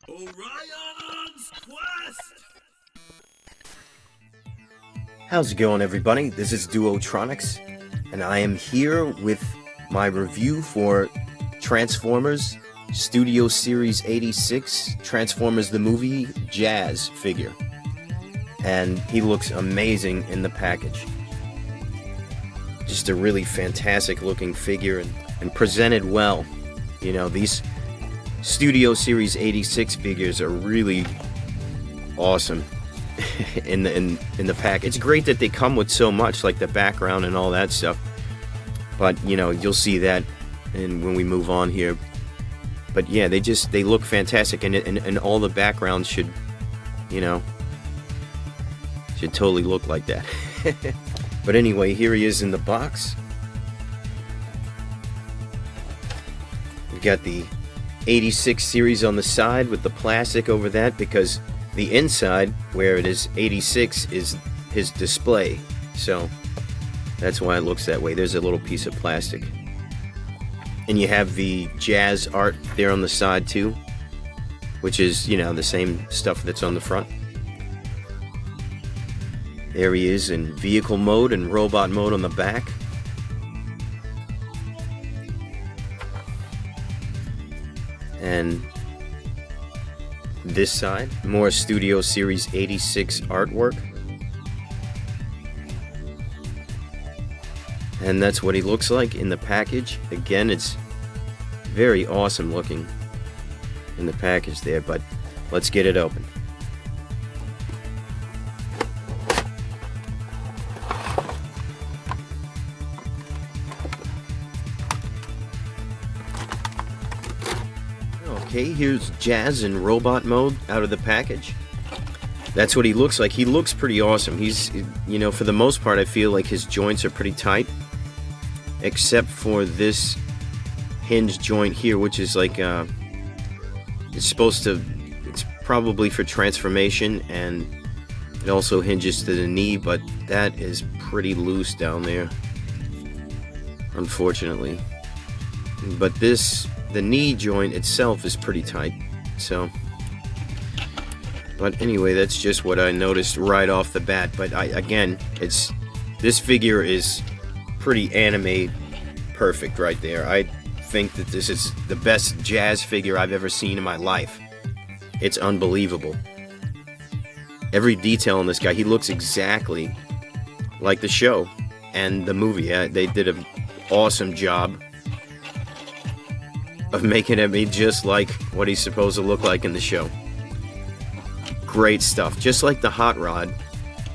Orion's Quest! How's it going, everybody? This is DuoTronix, and I am here with my review for Transformers Studio Series 86 Transformers the Movie Jazz figure. And he looks amazing in the package. Just a really fantastic looking figure and presented well. You know, these Studio Series 86 figures are really awesome in the pack. It's great that they come with so much, like the background and all that stuff. But you know, you'll see that when we move on here. But yeah, they look fantastic, and all the backgrounds should, you know, should totally look like that. But anyway, here he is in the box. We've got the 86 series on the side with the plastic over that, because the inside, where it is 86, is his display. So that's why it looks that way. There's a little piece of plastic. And you have the jazz art there on the side too, which is, you know, the same stuff that's on the front. There he is in vehicle mode and robot mode on the back. And this side, more Studio Series 86 artwork. And that's what he looks like in the package. Again, it's very awesome looking in the package there, but let's get it open. Okay, here's Jazz in robot mode out of the package. That's what he looks like. He looks pretty awesome. He's, you know, for the most part, I feel like his joints are pretty tight, except for this hinge joint here, which is like, it's probably for transformation, and it also hinges to the knee, but that is pretty loose down there, unfortunately. But the knee joint itself is pretty tight, so. But anyway, that's just what I noticed right off the bat. But again, this figure is pretty anime perfect right there. I think that this is the best jazz figure I've ever seen in my life. It's unbelievable. Every detail on this guy, he looks exactly like the show and the movie. They did an awesome job of making him just like what he's supposed to look like in the show. Great stuff. Just like the Hot Rod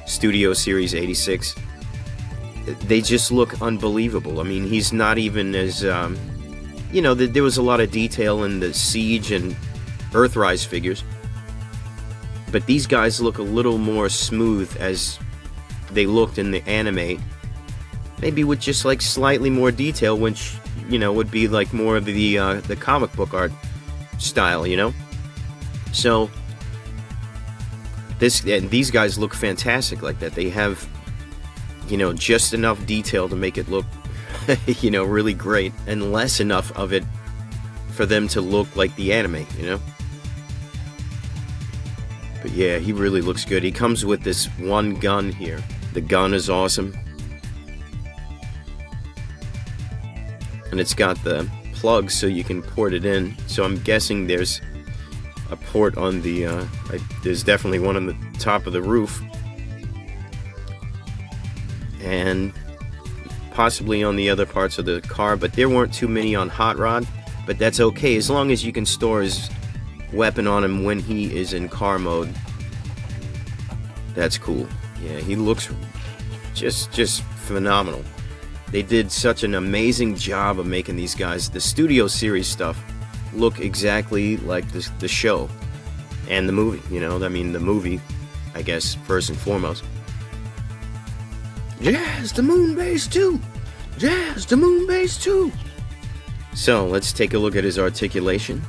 Studio Series 86, they just look unbelievable. I mean, he's not even as, you know, there was a lot of detail in the Siege and Earthrise figures, but these guys look a little more smooth as they looked in the anime, maybe with just like slightly more detail, which, you know, would be like more of the comic book art style, you know. So these guys look fantastic like that. They have, you know, just enough detail to make it look, you know, really great, and less enough of it for them to look like the anime, you know. But yeah, he really looks good. He comes with this one gun here. The gun is awesome. And it's got the plug so you can port it in. So I'm guessing there's a port on the, there's definitely one on the top of the roof. And possibly on the other parts of the car, but there weren't too many on Hot Rod. But that's okay, as long as you can store his weapon on him when he is in car mode. That's cool. Yeah, he looks just phenomenal. They did such an amazing job of making these guys, the Studio Series stuff, look exactly like the show and the movie, you know. I mean, the movie, I guess, first and foremost. Jazz the Moon Base 2! Jazz the Moon Base 2! So, let's take a look at his articulation.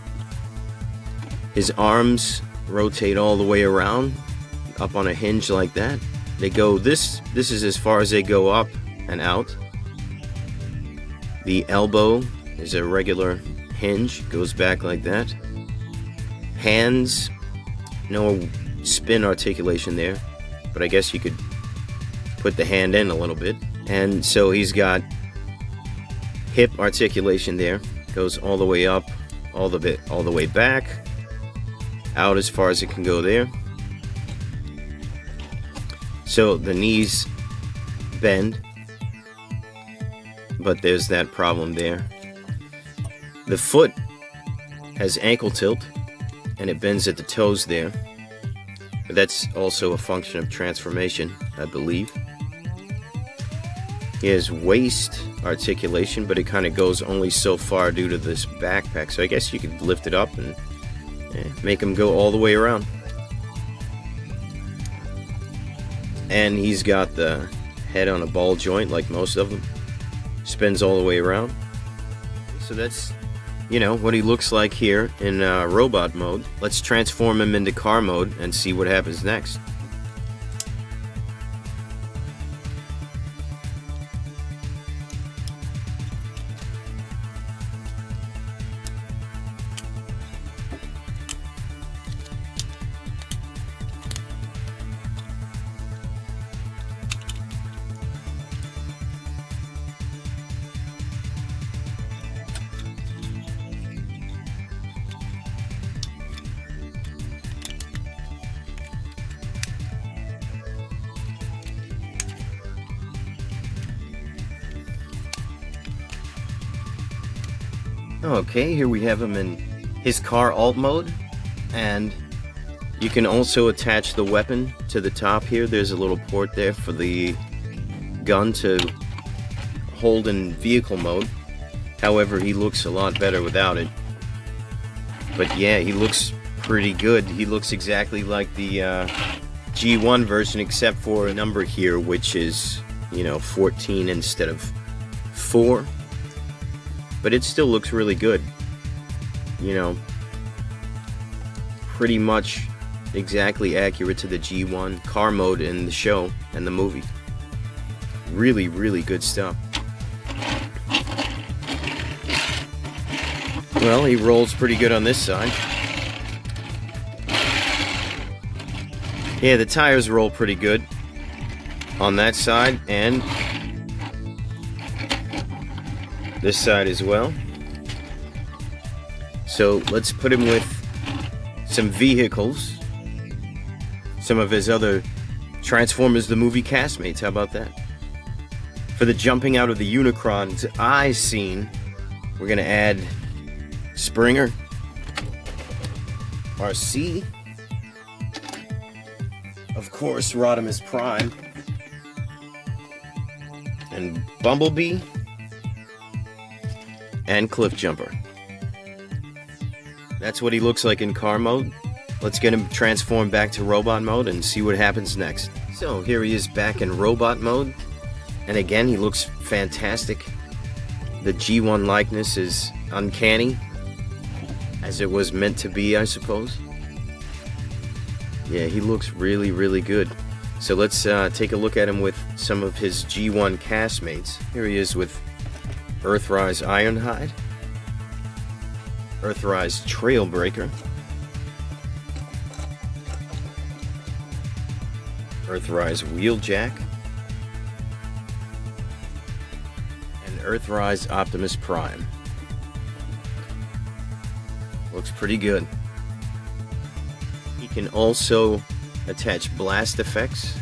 His arms rotate all the way around, up on a hinge like that. They go, this is as far as they go up and out. The elbow is a regular hinge, goes back like that. hands, no spin articulation there, but I guess you could put the hand in a little bit. And so he's got hip articulation there, goes all the way up, all the way back, out as far as it can go there. So the knees bend, but there's that problem there. The foot has ankle tilt, and it bends at the toes there. But that's also a function of transformation, I believe. He has waist articulation, but it kind of goes only so far due to this backpack. So I guess you could lift it up and make him go all the way around. And he's got the head on a ball joint like most of them. Spins all the way around. So that's, you know, what he looks like here in robot mode. Let's transform him into car mode and see what happens next. Okay, here we have him in his car alt mode, and you can also attach the weapon to the top here. There's a little port there for the gun to hold in vehicle mode. However, he looks a lot better without it. But yeah, he looks pretty good. He looks exactly like the G1 version, except for a number here, which is, you know, 14 instead of 4. But it still looks really good. You know, pretty much exactly accurate to the G1 car mode in the show and the movie. Really, really good stuff. Well, he rolls pretty good on this side. Yeah, the tires roll pretty good on that side, and this side as well. So let's put him with some vehicles, some of his other Transformers the movie castmates. How about that? For the jumping out of the Unicron's eye scene, we're gonna add Springer, RC, of course Rodimus Prime, and Bumblebee, and Cliff Jumper. That's what he looks like in car mode. Let's get him transformed back to robot mode and see what happens next. So here he is back in robot mode, and again he looks fantastic. The G1 likeness is uncanny, as it was meant to be, I suppose. Yeah, he looks really, really good. So let's take a look at him with some of his G1 castmates. Here he is with Earthrise Ironhide, Earthrise Trailbreaker, Earthrise Wheeljack, and Earthrise Optimus Prime. Looks pretty good. He can also attach blast effects.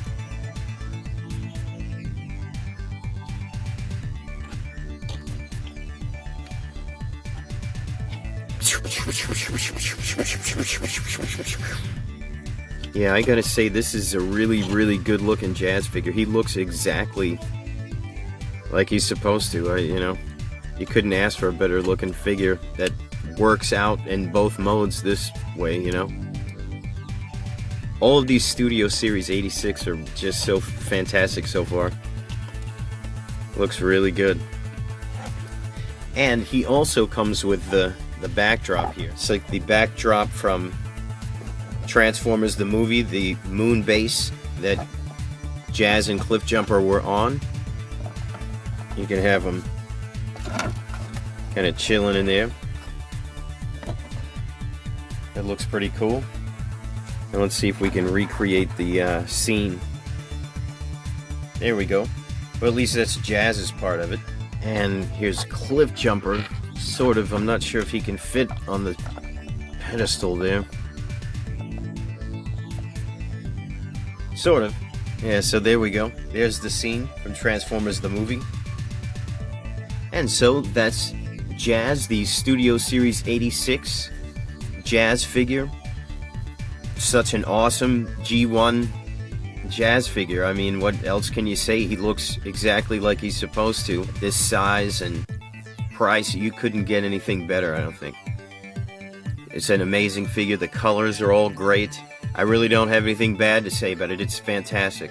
Yeah, I gotta say, this is a really, really good looking Jazz figure. He looks exactly like he's supposed to. You know, you couldn't ask for a better looking figure that works out in both modes this way, you know. All of these Studio Series 86 are just so fantastic so far. Looks really good. And he also comes with the backdrop here. It's like the backdrop from Transformers the movie, the moon base that Jazz and Cliff Jumper were on. You can have them kind of chilling in there. It looks pretty cool. And let's see if we can recreate the scene. There we go. Well, at least that's Jazz's part of it. And here's Cliff Jumper. Sort of. I'm not sure if he can fit on the pedestal there. Sort of. Yeah, so there we go. There's the scene from Transformers the movie. And so that's Jazz, the Studio Series 86 Jazz figure. Such an awesome G1 Jazz figure. I mean, what else can you say? He looks exactly like he's supposed to. This size and price, you couldn't get anything better, I don't think. It's an amazing figure. The colors are all great. I really don't have anything bad to say about it. It's fantastic.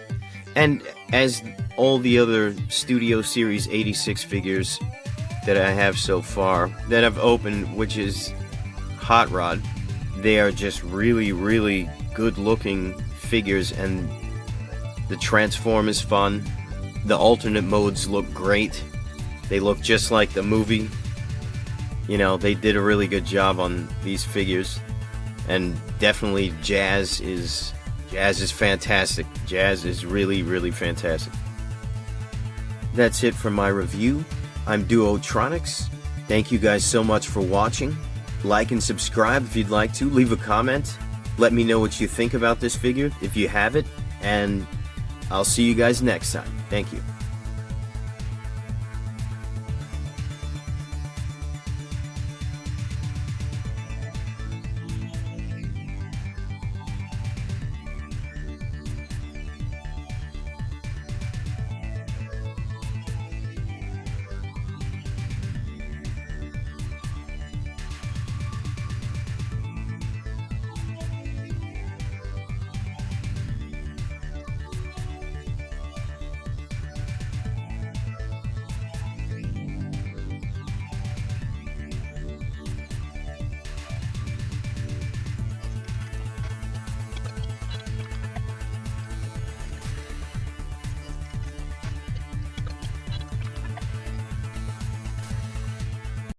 And as all the other Studio Series 86 figures that I have so far, that I've opened, which is Hot Rod, they are just really, really good looking figures, and the transform is fun. The alternate modes look great. They look just like the movie. You know, they did a really good job on these figures. And definitely Jazz is fantastic. Jazz is really, really fantastic. That's it for my review. I'm DuoTronix. Thank you guys so much for watching. Like and subscribe if you'd like to. Leave a comment. Let me know what you think about this figure if you have it. And I'll see you guys next time. Thank you.